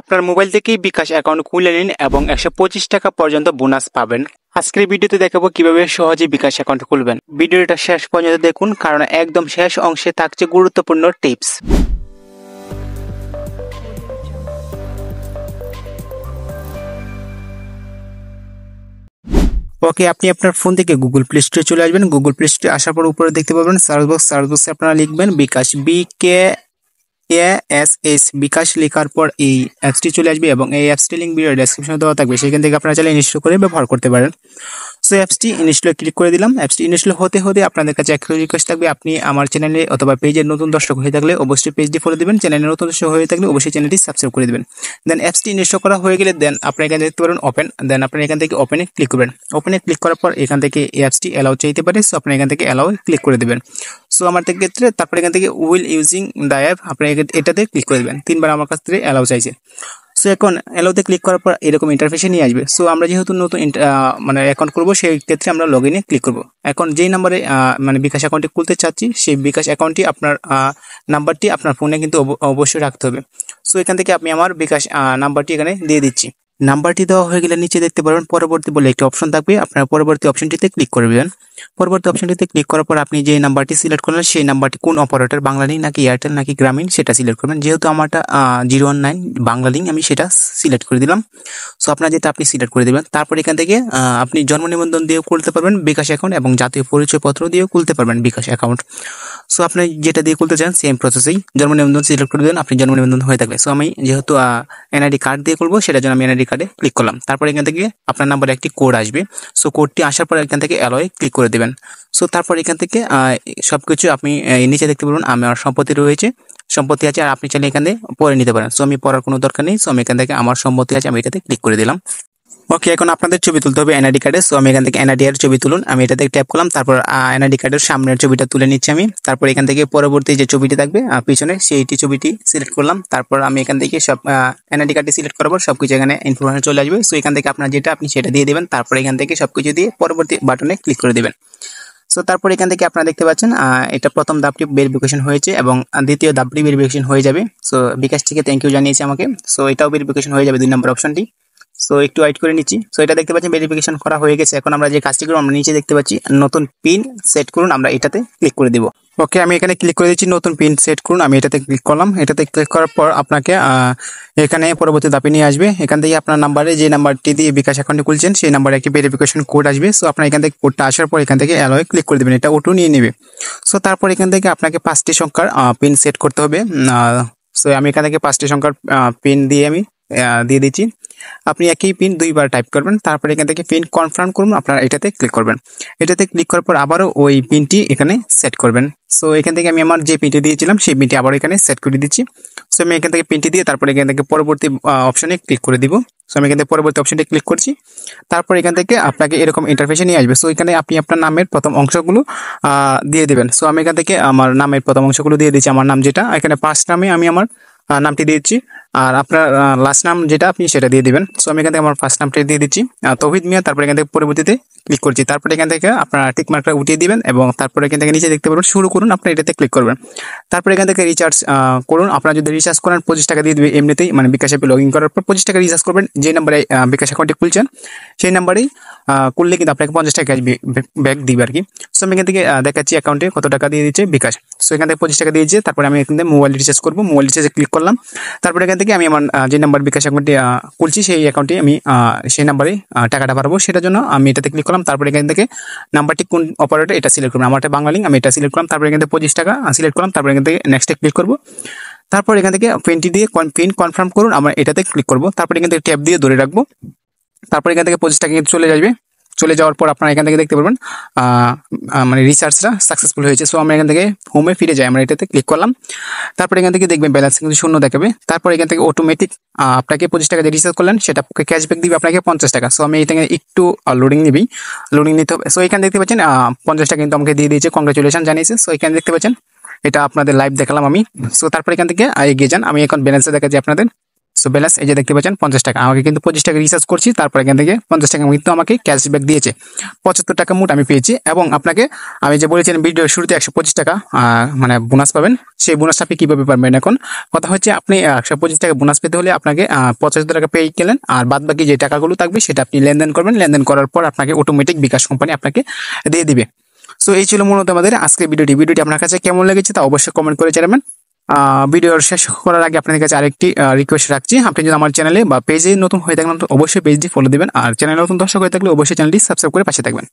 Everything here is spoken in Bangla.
আপনার মোবাইল থেকেই বিকাশ অ্যাকাউন্ট খুলে নিন এবং 125 টাকা পর্যন্ত বোনাস পাবেন। আজকের ভিডিওতে দেখাবো কিভাবে সহজে বিকাশ অ্যাকাউন্ট খুলবেন। ভিডিওটা শেষ পর্যন্ত দেখুন, কারণ একদম শেষ অংশে থাকছে গুরুত্বপূর্ণ টিপস। ওকে, আপনি আপনার ফোন থেকে গুগল প্লে স্টোরে চলে আসবেন। গুগল প্লে স্টোরে আসার পর উপরে দেখতে পাবেন সার্চ বক্সে আপনারা লিখবেন বিকাশ, BKASS বিকাশ লেখার পর এই অ্যাপসটি চলে আসবে এবং এই অ্যাপসটি লিংক ভিডিও ডেসক্রিপশনে দেওয়া থাকবে, সেখান থেকে আপনারা চাইলে ইনস্টল করে ব্যবহার করতে পারেন। সো অ্যাপসটি ইনস্টলে ক্লিক করে দিলাম। অ্যাপসটি ইনস্টল হতে হতে আপনাদের কাছে একটা রিকোয়েস্ট থাকবে, আপনি আমার চ্যানেলে অথবা পেজের নতুন দর্শক হয়ে থাকলে অবশ্যই পেজটি ফলো দিবেন, চ্যানেলের নতুন দর্শক হয়ে থাকলে অবশ্যই চ্যানেলটি সাবস্ক্রাইব করে দিবেন। দেন অ্যাপসটি ইনস্টল করা হয়ে গেলে দেন আপনারা এখানে দেখতে পারেন ওপেন। দেন আপনারা এখান থেকে ওপেনে ক্লিক করবেন। ওপেনে ক্লিক করার পর এখান থেকে এই অ্যাপসটি অ্যালাউ চাইতে পারে, সো আপনারা এখান থেকে অ্যালাউ ক্লিক করে দেবেন। সো আমার ক্ষেত্রে তারপর এখান থেকে উইল ইউজিং দ্য অ্যাপ আপনারা এটাতে ক্লিক করে দেবেন। তিনবার আমার কাছ থেকে অ্যালাউ চাইছে। সো এখন অ্যালাউতে ক্লিক করার পর এরকম ইন্টারফেসে নিয়ে আসবে। সো আমরা যেহেতু নতুন মানে অ্যাকাউন্ট করবো, সেই ক্ষেত্রে আমরা লগ ইনে ক্লিক করবো। এখন যেই নাম্বারে মানে বিকাশ অ্যাকাউন্টটি খুলতে চাচ্ছি, সেই বিকাশ অ্যাকাউন্টটি আপনার নাম্বারটি আপনার ফোনে কিন্তু অবশ্যই রাখতে হবে। সো এখান থেকে আমি আমার বিকাশ নাম্বারটি এখানে দিয়ে দিচ্ছি। নাম্বারটি দেওয়া হয়ে গেলে নিচে দেখতে পারবেন পরবর্তী বলে একটি অপশন থাকবে, আপনারা পরবর্তী অপশনটিতে ক্লিক করবেন। পরবর্তী অপশনটিতে ক্লিক করার পর আপনি যে নাম্বারটি সিলেক্ট করলেন, সেই নাম্বারটি কোন অপারেটর, বাংলালিংক নাকি এয়ারটেল নাকি গ্রামীণ, সেটা সিলেক্ট করবেন। যেহেতু আমারটা 019 বাংলালিংক, আমি সেটা সিলেক্ট করে দিলাম। সো আপনার যেটা আপনি সিলেক্ট করে দেবেন। তারপর এখান থেকে আপনি জন্ম নিবন্ধন দিয়েও খুলতে পারবেন বিকাশ অ্যাকাউন্ট এবং জাতীয় পরিচয়পত্র দিয়েও খুলতে পারবেন বিকাশ অ্যাকাউন্ট। সো আপনি যেটা দিয়ে খুলতে চান সেম প্রসেসেই জন্ম নিবন্ধন সিলেক্ট করে দেবেন আপনি জন্ম নিবন্ধন হয়ে থাকলে। সো আমি যেহেতু এনআইডি কার্ড দিয়ে খুলবো, সেটার জন্য আমি এনআইডি কার্ডে ক্লিক করলাম। তারপর এখান থেকে আপনার নাম্বারে একটি কোড আসবে। সো কোডটি আসার পর এখান থেকে অ্যালোয়ে ক্লিক করে দেবেন। সো তারপর এখান থেকে সবকিছু আপনি নিচে দেখতে পারবেন আমার সম্পত্তি রয়েছে, সম্পত্তি আছে, আর আপনি চাইলে এখান থেকে পড়ে নিতে পারেন। সো আমি পড়ার কোনো দরকার নেই। সো আমি এখান থেকে আমার সম্পত্তি আছে, আমি এটাতে ক্লিক করে দিলাম। ওকে, এখন আপনাদের ছবি তুলতে হবে এনআইডি কার্ডে। সো আমি এখান থেকে এনআইডি এর ছবি তুলুন, আমি এটাতে ট্যাপ করলাম। তারপর এনআইডি কার্ডের সামনের ছবিটা তুলে নিচ্ছি আমি। তারপর এখান থেকে পরবর্তী যে ছবিটি থাকবে পিছনে, সেইটি ছবিটি সিলেক্ট করলাম। তারপর আমি এখান থেকে সব এনআইডি কার্ডটি সিলেক্ট করার পর সবকিছু এখানে ইনফরমেশন চলে আসবে। সো এখান থেকে আপনার যেটা আপনি সেটা দিয়ে দেবেন। তারপর এখান থেকে সবকিছু দিয়ে পরবর্তী বাটনে ক্লিক করে দেবেন। সো তারপর এখান থেকে আপনারা দেখতে পাচ্ছেন এটা প্রথম ধাপটি ভেরিফিকেশন হয়েছে এবং দ্বিতীয় ধাপটি ভেরিফিকেশন হয়ে যাবে। সো বিকাশ থেকে থ্যাংক ইউ জানিয়েছে আমাকে। সো এটাও ভেরিফিকেশন হয়ে যাবে 2 নম্বর অপশনটি। সো একটু ওয়েট করে নিচ্ছি। সো এটা দেখতে পাচ্ছেন ভেরিফিকেশন করা হয়ে গেছে। এখন আমরা যে কাজটি করব, আমরা নিচে দেখতে পাচ্ছি নতুন পিন সেট করুন, আমরা এটাতে ক্লিক করে দিব। ওকে, আমি এখানে ক্লিক করে দিচ্ছি নতুন পিন সেট করুন, আমি এটাতে ক্লিক করলাম। এটাতে ক্লিক করার পর আপনাকে এখানে পরবর্তী ধাপে নিয়ে আসবে। এখান থেকে আপনার নাম্বারে যে নাম্বারটি দিয়ে বিকাশ অ্যাকাউন্টে খুলছেন, সেই নাম্বারে একটি ভেরিফিকেশন কোড আসবে। সো আপনার এখান থেকে কোডটা আসার পর এখান থেকে অ্যালোয়ে ক্লিক করে দেবেন, এটা অটো নিয়ে নেবে। সো তারপর এখান থেকে আপনাকে 5টি সংখ্যার পিন সেট করতে হবে। সো আমি এখান থেকে 5টি সংখ্যার পিন দিয়ে আমি দিয়ে দিচ্ছি। আপনি একই পিন 2বার টাইপ করবেন। তারপর এখান থেকে পিন কনফার্ম করুন, আপনারা এটাতে ক্লিক করবেন। এটাতে ক্লিক করার পর আবারও ওই পিনটি এখানে সেট করবেন। সো এখান থেকে আমি আমার যে পিনটি দিয়েছিলাম সেই পিনটি আবার এখানে সেট করে দিচ্ছি। সো আমি এখান থেকে পিনটি দিয়ে তারপর এখান থেকে পরবর্তী অপশনে ক্লিক করে দিব। সো আমি এখান থেকে পরবর্তী অপশনটি ক্লিক করছি। তারপর এখান থেকে আপনাকে এরকম ইন্টারফেসে নিয়ে আসবে। সো এখানে আপনি আপনার নামের প্রথম অংশগুলো দিয়ে দেবেন। সো আমি এখান থেকে আমার নামের প্রথম অংশগুলো দিয়ে দিচ্ছি। আমার নাম যেটা, এখানে ফার্স্ট নামে আমি আমার নামটি দিয়েছি, আর আপনার লাস্ট নাম যেটা আপনি সেটা দিয়ে দিবেন। সো আমি এখান থেকে আমার ফার্স্ট নামটি দিয়ে দিচ্ছি তৌহিদ মিয়া। তারপর এখান থেকে পরবর্তীতে ক্লিক করছি। তারপর এখান থেকে আপনারা টিক মার্কটা উঠিয়ে দিবেন এবং তারপর এখান থেকে নিচে দেখতে পারবেন শুরু করুন, আপনার এটাতে ক্লিক করবেন। তারপর এখান থেকে রিচার্জ করুন। আপনারা যদি রিচার্জ করেন 25 টাকা দিয়ে দেবে এমনিতেই, মানে বিকাশ অ্যাপে লগ ইন করার পর 25 টাকা রিচার্জ করবেন। যে নাম্বারে বিকাশ অ্যাকাউন্টে খুলছেন সেই নাম্বারেই করলে কিন্তু আপনাকে 50 টাকা ব্যাক দিবে আর কি। সো আমি এখান থেকে দেখাচ্ছি অ্যাকাউন্টে কত টাকা দিয়ে দিচ্ছে বিকাশ। সো এখান থেকে 25 টাকা দিয়েছে। তারপরে আমি এখান থেকে মোবাইল রিচার্জ করবো, মোবাইল রিচার্জে ক্লিক করলাম। তারপর এখান থেকে আমি আমার যে নাম্বার বিকাশ অ্যাকাউন্টে খুলছি সেই অ্যাকাউন্টে আমি সেই নাম্বারে টাকাটা পারবো, সেটার জন্য আমি এটাতে ক্লিক করলাম। তারপরে এখান থেকে নাম্বারটি কোন অপারেটর এটা সিলেক্ট করলাম, আমারটা বাংলালিংক, আমি এটা সিলেক্ট করলাম। তারপরে এখান থেকে 25 টাকা সিলেক্ট করলাম। তারপরে এখান থেকে নেক্সটে ক্লিক করবো। তারপর এখান থেকে পিনটি দিয়ে পিন কনফার্ম করুন, আমরা এটাতে ক্লিক করবো। তারপরে এখান থেকে ট্যাপ দিয়ে ধরে রাখবো। তারপর এখান থেকে 25 টাকা চলে যাবে। চলে যাওয়ার পর আপনারা এখান থেকে দেখতে পারবেন মানে রিচার্জটা সাকসেসফুল হয়েছে। সো আমরা এখান থেকে হোমে ফিরে যাই, আমরা এটাতে ক্লিক করলাম। তারপর এখান থেকে দেখবেন ব্যালেন্স কিন্তু শূন্য দেখাবে। তারপর এখান থেকে অটোমেটিক আপনাকে 25 টাকা দিয়ে রিচার্জ করলেন, সেটা ক্যাশব্যাক দিবে আপনাকে 50 টাকা। সো আমি এখানে একটু লোডিং নিতে হবে। সো এখানে দেখতে পাচ্ছেন 50 টাকা কিন্তু আমাকে দিয়ে দিয়েছে, কংগ্রেচুলেশন জানিয়েছে। সো এখানে দেখতে পাচ্ছেন এটা আপনাদের লাইভ দেখালাম আমি। সো তারপর এখান থেকে এগিয়ে যান, আমি এখন ব্যালেন্সে দেখাচ্ছি আপনাদের। সো ব্যালেন্স এই যে দেখতে পাচ্ছেন 50 টাকা। আমাকে কিন্তু 25 টাকা রিচার্জ করছি, তারপর এখান থেকে 50 টাকা কিন্তু আমাকে ক্যাশব্যাক দিয়েছে। 75 টাকা মোট আমি পেয়েছি। এবং আপনাকে আমি যে বলেছিলাম ভিডিওর শুরুতে 125 টাকা মানে বোনাস পাবেন, সেই বোনাসটা আপনি কীভাবে পাবেন? এখন কথা হচ্ছে আপনি 125 টাকা বোনাস পেতে হলে আপনাকে 75 টাকা পেয়ে গেলেন, আর বাদ বাকি যে টাকাগুলো থাকবে সেটা আপনি লেনদেন করবেন। লেনদেন করার পর আপনাকে অটোমেটিক বিকাশ কোম্পানি আপনাকে দিয়ে দিবে। সো এই ছিল মূলত আমাদের আজকের ভিডিওটি আপনার কাছে কেমন লেগেছে তা অবশ্যই কমেন্ট করে জানাবেন। ভিডিওর শেষ করার আগে আপনাদের কাছে আরেকটি রিকোয়েস্ট রাখছি, আপনি যদি আমার চ্যানেলে বা পেজে নতুন হয়ে থাকেন তো অবশ্যই পেজটি ফলো দিবেন, আর চ্যানেলে নতুন দর্শক হয়ে থাকলে অবশ্যই চ্যানেলটি সাবস্ক্রাইব করে পাশে থাকবেন।